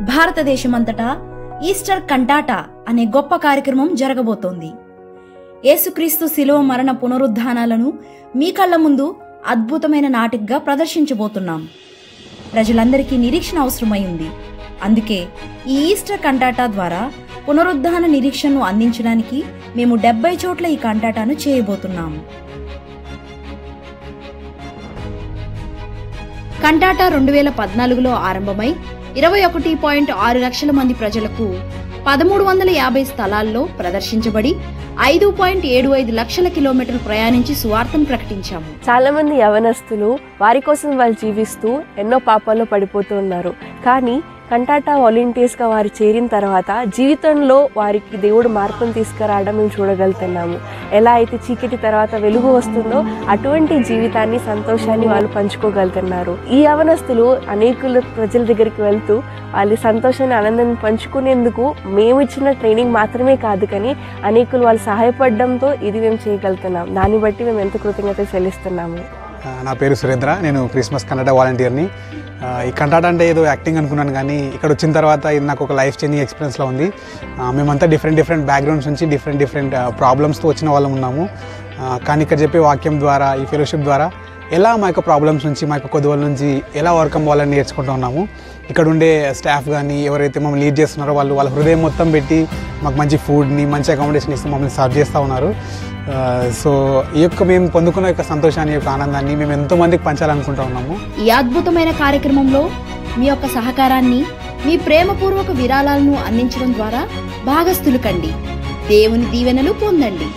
భారతదేశమంతటా Easter కంటాటా అనే గొప్ప కార్యక్రమం జరగబోతోంది. యేసుక్రీస్తు శిలువ మరణ పునరుద్ధానాలను మీ కళ్ల ముందు అద్భుతమైన నాటికగా ప్రదర్శించబోతున్నాం. ప్రజలందరికీ నిరీక్షణ అవసరమైంది. అందుకే ఈ ఈస్టర్ కంటాటా ద్వారా పునరుద్ధాన నిరీక్షణను అందించడానికి మేము 70 చోట్ల ఈ కంటాటాను చేయబోతున్నాం. కంటాటా 2014లో ఆరంభమై 21.6 లక్షల మంది ప్రజలకు 1350 స్థలాల్లో ప్రదర్శించబడి 5.75 లక్షల కిలోమీటర్లు ప్రయాణించి సువార్తను ప్రకటించాము. చాలా మంది యవనస్తులు వారి కోసం వాళ్ళు జీవిస్తూ ఎన్నో పాపాల్లో పడిపోతూ ఉన్నారు. కానీ కంటాటా వాలంటీర్స్గా వారు చేరిన తర్వాత జీవితంలో వారికి దేవుడు మార్పును తీసుకురావడం మేము చూడగలుగుతున్నాము. ఎలా అయితే చీకటి తర్వాత వెలుగు వస్తుందో అటువంటి జీవితాన్ని, సంతోషాన్ని వాళ్ళు పంచుకోగలుగుతున్నారు. ఈ యవనస్తులు అనేకుల ప్రజల దగ్గరికి వెళ్తూ వాళ్ళ సంతోషాన్ని, ఆనందాన్ని పంచుకునేందుకు మేము ఇచ్చిన ట్రైనింగ్ మాత్రమే కాదు, కానీ అనేకులు వాళ్ళు సహాయపడడంతో ఇది మేము చేయగలుగుతున్నాం. దాన్ని బట్టి మేము ఎంత కృతజ్ఞత చెల్లిస్తున్నాము. నా పేరు సురేంద్ర. నేను క్రిస్మస్ కంటాటా వాలంటీర్ని. ఈ కంటాటా అంటే ఏదో యాక్టింగ్ అనుకున్నాను, కానీ ఇక్కడ వచ్చిన తర్వాత ఇది నాకు ఒక లైఫ్ చేంజింగ్ ఎక్స్పీరియన్స్లో ఉంది. మేమంతా డిఫరెంట్ బ్యాక్గ్రౌండ్స్ నుంచి డిఫరెంట్ ప్రాబ్లమ్స్తో వచ్చిన వాళ్ళం ఉన్నాము. కానీ ఇక్కడ చెప్పే వాక్యం ద్వారా, ఈ ఫెలోషిప్ ద్వారా ఎలా మా యొక్క ప్రాబ్లమ్స్ నుంచి, మా యొక్క కొద్దువల నుంచి ఎలా ఓవర్కమ్ అవ్వాలని నేర్చుకుంటూ ఉన్నాము. ఇక్కడ ఉండే స్టాఫ్ కానీ ఎవరైతే మమ్మల్ని లీడ్ చేస్తున్నారో వాళ్ళ హృదయం మొత్తం పెట్టి మాకు మంచి ఫుడ్ని, మంచి అకామిడేషన్ ఇస్తూ మమ్మల్ని సర్వ్ చేస్తూ ఉన్నారు. సో ఈ యొక్క మేము పొందుకున్న యొక్క సంతోషాన్ని, యొక్క ఆనందాన్ని మేము ఎంతోమందికి పంచాలనుకుంటూ ఉన్నాము. ఈ అద్భుతమైన కార్యక్రమంలో మీ యొక్క సహకారాన్ని, మీ ప్రేమపూర్వక విరాళాలను అందించడం ద్వారా భాగస్థులు కండి. దేవుని దీవెనలు పొందండి.